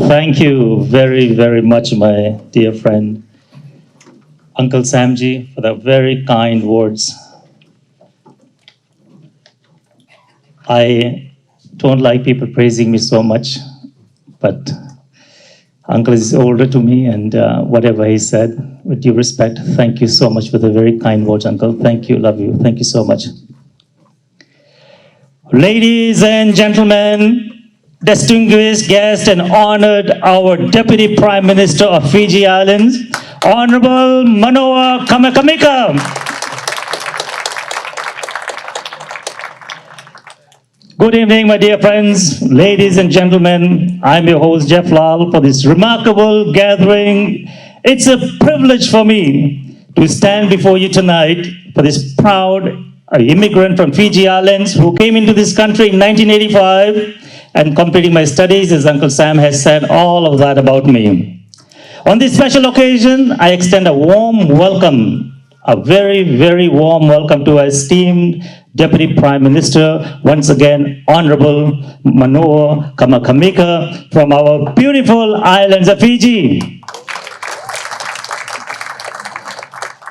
Thank you very, very much, my dear friend, Uncle Samji, for the very kind words. I don't like people praising me so much, but Uncle is older to me, and whatever he said, with due respect, thank you so much for the very kind words, Uncle. Thank you, love you. Thank you so much. Ladies and gentlemen, distinguished guests and honored our Deputy Prime Minister of Fiji Islands, Honorable Manoa Kamakamika. Good evening, my dear friends, ladies and gentlemen. I'm your host, Jeff Lal, for this remarkable gathering. It's a privilege for me to stand before you tonight for this proud immigrant from Fiji Islands who came into this country in 1985 and completing my studies, as Uncle Sam has said all of that about me. On this special occasion, I extend a warm welcome, a very, very warm welcome to our esteemed Deputy Prime Minister, once again, Honorable Manoa Kamakamika from our beautiful islands of Fiji.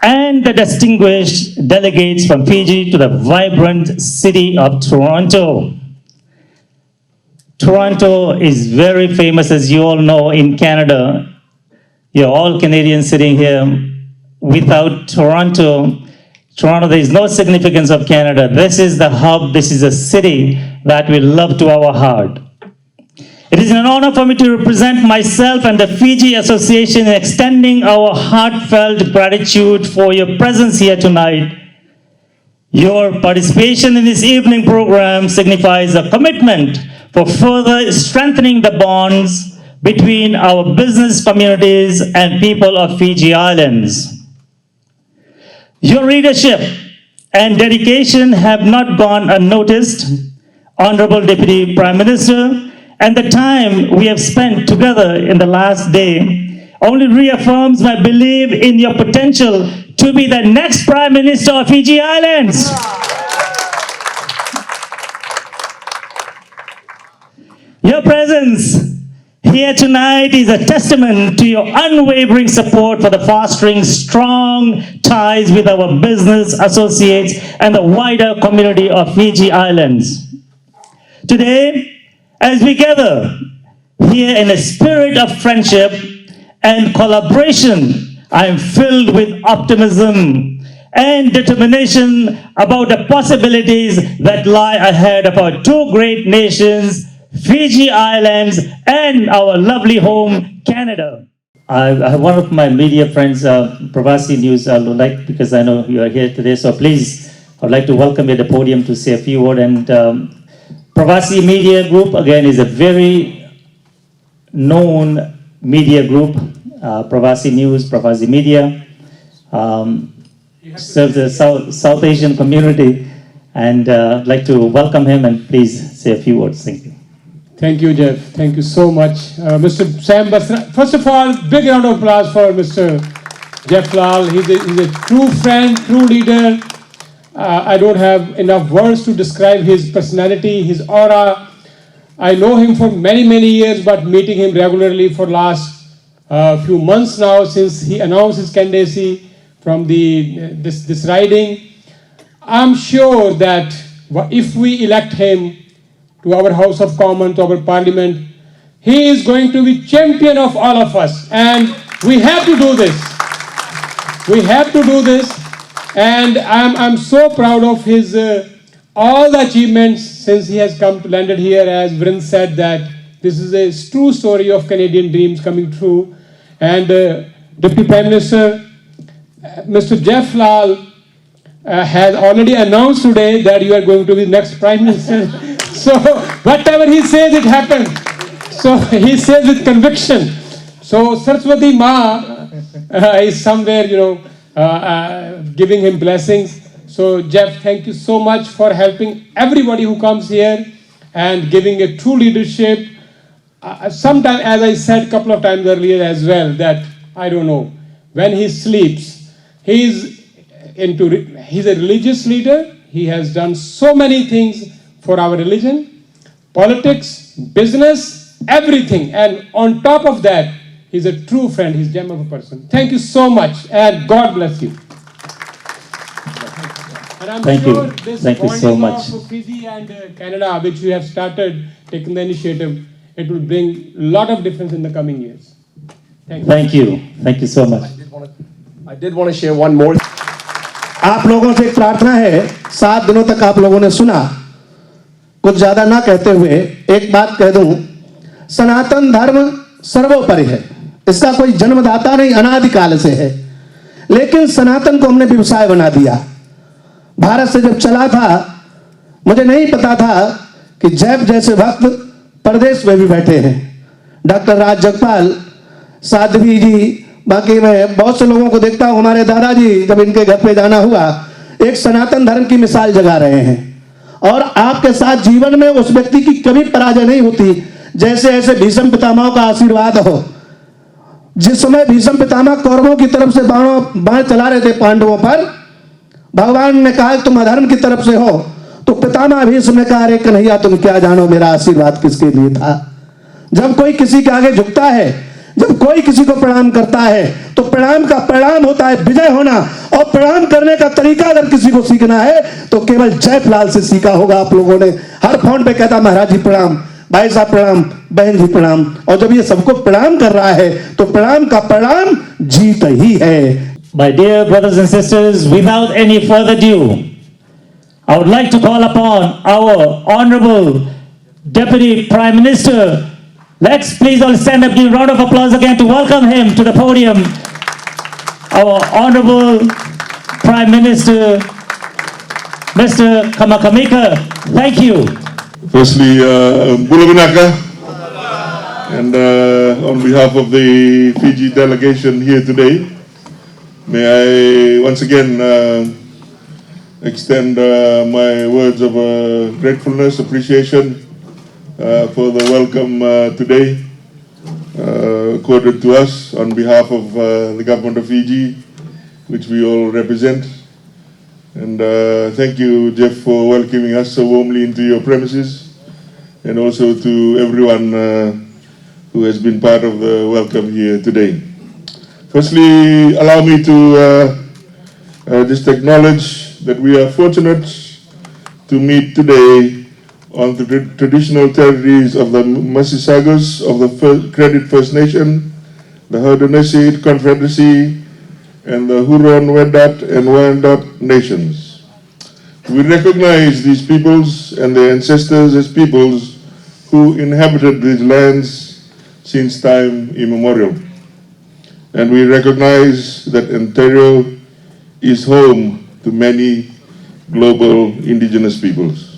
And the distinguished delegates from Fiji to the vibrant city of Toronto. Toronto is very famous, as you all know, in Canada. You're all Canadians sitting here. Without Toronto, there is no significance of Canada. This is the hub, this is a city that we love to our heart. It is an honor for me to represent myself and the Fiji Association in extending our heartfelt gratitude for your presence here tonight. Your participation in this evening program signifies a commitment for further strengthening the bonds between our business communities and people of Fiji Islands. Your leadership and dedication have not gone unnoticed, Honorable Deputy Prime Minister, and the time we have spent together in the last day only reaffirms my belief in your potential to be the next Prime Minister of Fiji Islands. Your presence here tonight is a testament to your unwavering support for the fostering strong ties with our business associates and the wider community of Fiji Islands. Today, as we gather here in a spirit of friendship and collaboration, I am filled with optimism and determination about the possibilities that lie ahead of our two great nations, Fiji Islands and our lovely home, Canada. I have one of my media friends, Pravasi News, I would like, because I know you are here today, so please, I would like to welcome you at the podium to say a few words. And Pravasi Media Group, again, is a very known media group. Pravasi News, Pravasi Media, serves the South Asian community. And I'd like to welcome him and please say a few words. Thank you. Thank you, Jeff. Thank you so much. Mr. Sam Basra. First of all, big round of applause for Mr. Jeff Lal. He's a true friend, true leader. I don't have enough words to describe his personality, his aura. I know him for many, many years, but meeting him regularly for last few months now since he announced his candidacy from this riding. I'm sure that if we elect him to our House of Commons, to our Parliament, he is going to be champion of all of us. And we have to do this. We have to do this. And I'm so proud of his all the achievements since he has landed here. As Vrind said, that this is a true story of Canadian dreams coming true. And Deputy Prime Minister, Mr. Jeff Lal has already announced today that you are going to be next Prime Minister. So whatever he says, it happens. So he says with conviction. So Saraswati Ma is somewhere, giving him blessings. So Jeff, thank you so much for helping everybody who comes here and giving a true leadership. Sometimes, as I said a couple of times earlier as well, that I don't know, when he sleeps, he's a religious leader. He has done so many things for our religion, politics, business, everything. And on top of that, he's a true friend. He's a gem of a person. Thank you so much, and God bless you. And I'm Thank you. sure this Thank you so bonding much. of Fiji and Canada, which we have started, taking the initiative, it will bring a lot of difference in the coming years. Thank you. Thank you. Thank you so much. I did want to share one more. आप लोगों से एक प्रार्थना है, 7 दिनों तक आप लोगों ने सुना, कुछ ज्यादा ना कहते हुए एक बात कह दूं, सनातन धर्म सर्वोपरि है, इसका कोई जन्मदाता नहीं, अनादिकाल से है, लेकिन सनातन को हमने व्यवसाय बना दिया। भारत से जब चला था, मुझे नहीं पता था कि जैब जैसे भक्त प्रदेश में भी बैठे हैं। डॉक्टर राज जगपाल, साध्वी जी, बाकी मैं बहुत से लोगों को देखता हूं, हमारे दादाजी जब इनके घर पे जाना हुआ, एक सनातन धर्म की मिसाल जगा रहे हैं। और आपके साथ जीवन में उस व्यक्ति की कभी पराजय नहीं होती, जैसे ऐसे भीष्म पितामह का आशीर्वाद हो। जिस समय भीष्म पितामह कौरवों की तरफ से बाण चला रहे थे पांडवों पर, भगवान ने कहा तुम अधर्म की तरफ से हो, तो पितामह भीष्म ने कहा, अरे कन्हैया तुम क्या जानो मेरा आशीर्वाद किसके लिए था। जब कोई किसी के आगे झुकता है, जब कोई किसी को प्रणाम करता है, तो प्रणाम का परिणाम होता है विजय होना। और प्रणाम करने का तरीका अगर किसी को सीखना है तो केवल जयफलाल से सीखा होगा। आप लोगों ने हर फोन पे कहता महाराज जी प्रणाम, भाई साहब प्रणाम, बहन जी प्रणाम। और जब ये सबको प्रणाम कर रहा है तो प्रणाम का परिणाम जीत ही है। My dear brothers and sisters, without any further ado, I would like to call upon our Honorable Deputy Prime Minister. Let's please all stand up, give a round of applause again to welcome him to the podium. Our Honorable Prime Minister, Mr. Kamakamika. Thank you. Firstly, Bulavinaka, and on behalf of the Fiji delegation here today, may I once again extend my words of gratefulness, appreciation for the welcome today accorded to us on behalf of the government of Fiji, which we all represent. And thank you, Jeff, for welcoming us so warmly into your premises, and also to everyone who has been part of the welcome here today. Firstly, allow me to just acknowledge that we are fortunate to meet today on the traditional territories of the Mississaugas of the Credit First Nation, the Haudenosaunee Confederacy, and the Huron-Wendat and Wyandot nations. We recognize these peoples and their ancestors as peoples who inhabited these lands since time immemorial. And we recognize that Ontario is home to many global indigenous peoples.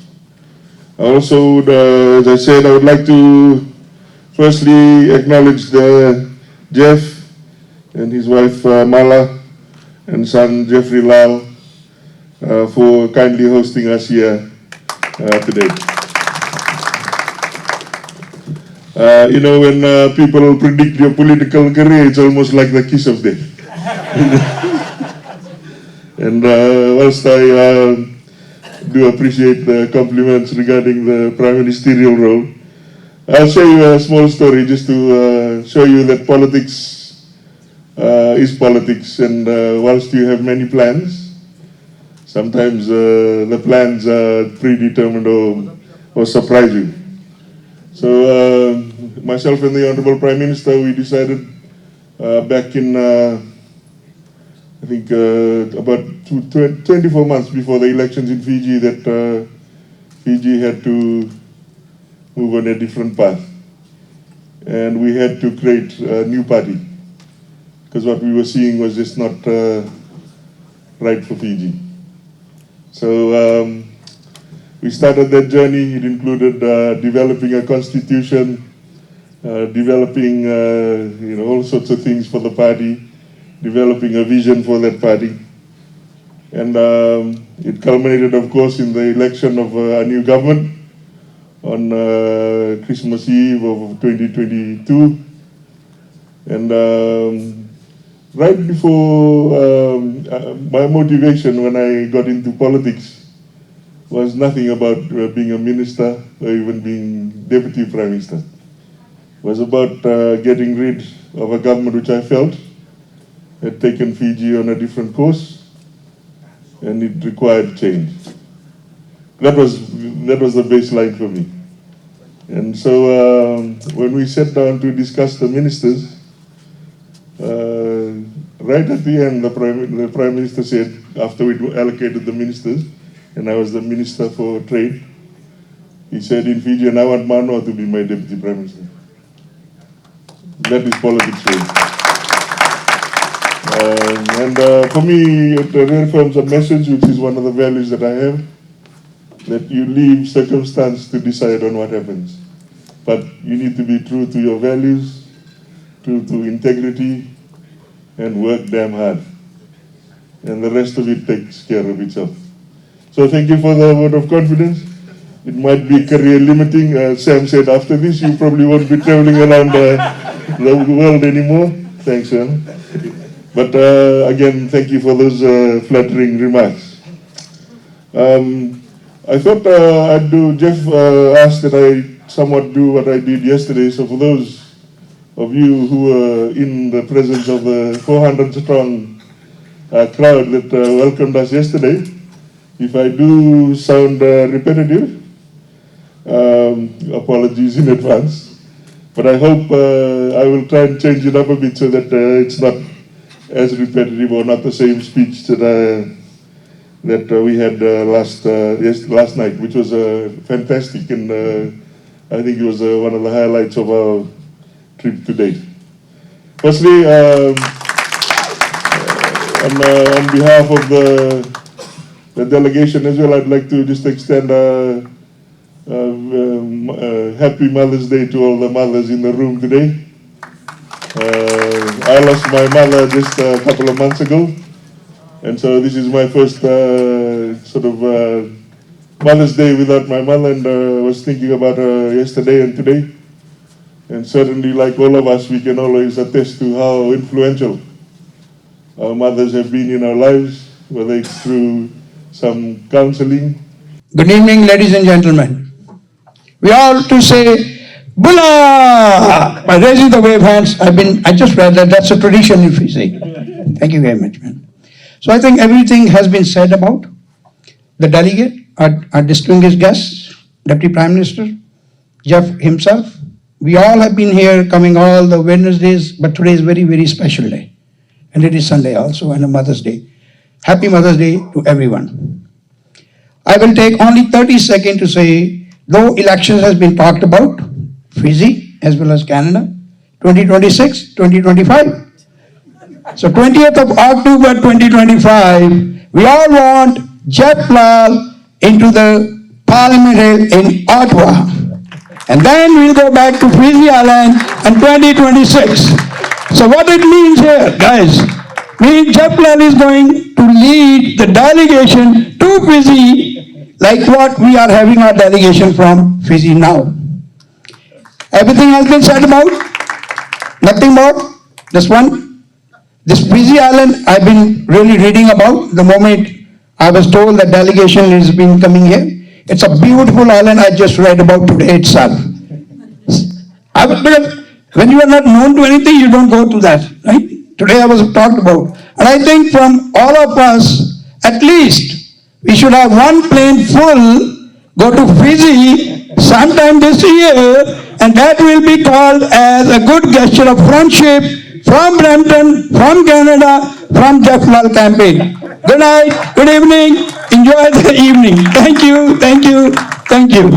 I also, as I said, I would like to firstly acknowledge Jeff and his wife Mala and son Jeffrey Lal for kindly hosting us here today. You know, when people predict your political career, it's almost like the kiss of death. And whilst I do appreciate the compliments regarding the prime ministerial role, I'll show you a small story just to show you that politics is politics, and whilst you have many plans, sometimes the plans are predetermined or surprise you. So myself and the Honorable Prime Minister, we decided back in, I think about 24 months before the elections in Fiji, that Fiji had to move on a different path. And we had to create a new party, because what we were seeing was just not right for Fiji. So we started that journey. It included developing a constitution, developing you know, all sorts of things for the party, developing a vision for that party. And it culminated, of course, in the election of a new government on Christmas Eve of 2022. And right before my motivation when I got into politics was nothing about being a minister or even being deputy prime minister. was about getting rid of a government which I felt had taken Fiji on a different course, and it required change. That was the baseline for me. And so when we sat down to discuss the ministers, right at the end, the Prime Minister said, after we allocated the ministers, and I was the Minister for Trade, he said, in Fiji, and I want Manoa to be my Deputy Prime Minister. That is politics for me. And for me, it reaffirms a message, which is one of the values that I have, that you leave circumstance to decide on what happens. But you need to be true to your values, true to integrity, and work damn hard. And the rest of it takes care of itself. So thank you for the vote of confidence. It might be career limiting. Sam said after this, you probably won't be traveling around the world anymore. Thanks, Sam. But again, thank you for those flattering remarks. I thought I'd do, Jeff asked that I somewhat do what I did yesterday. So for those of you who were in the presence of the 400-strong crowd that welcomed us yesterday, if I do sound repetitive, apologies in advance. But I hope I will try and change it up a bit so that it's not as repetitive or not the same speech that we had last night, which was fantastic, and I think it was one of the highlights of our trip to date. Firstly, on behalf of the delegation as well, I'd like to just extend a happy Mother's Day to all the mothers in the room today. I lost my mother just a couple of months ago, and so this is my first Mother's Day without my mother, and I was thinking about her yesterday and today. And certainly, like all of us, we can always attest to how influential our mothers have been in our lives, whether it's through some counseling. Good evening, ladies and gentlemen. We all to say, Bula! By raising the wave hands, I just read that that's a tradition in Fiji. Thank you very much, man. So I think everything has been said about the delegate, our distinguished guests, Deputy Prime Minister, Jeff himself. We all have been here coming all the Wednesdays, but today is very, very special day. And it is Sunday also, and a Mother's Day. Happy Mother's Day to everyone. I will take only 30 seconds to say, though elections has been talked about, Fiji as well as Canada, 2026, 2025. So 20th of October 2025, we all want Jeff Lal into the Parliament Hill in Ottawa. And then we'll go back to Fiji Island in 2026. So what it means here, guys, means Jeff Lal is going to lead the delegation to Fiji like what we are having our delegation from Fiji now. Everything has been said about, nothing more, this one. This Fiji Island, I've been really reading about the moment I was told that delegation has been coming here. It's a beautiful island I just read about today itself. Because when you are not known to anything, you don't go to that, right? Today I was talked about. And I think from all of us, at least, we should have one plane full, go to Fiji sometime this year, and that will be called as a good gesture of friendship from Brampton, from Canada, from Jeff Lal campaign. Good night, good evening, enjoy the evening. Thank you, thank you, thank you.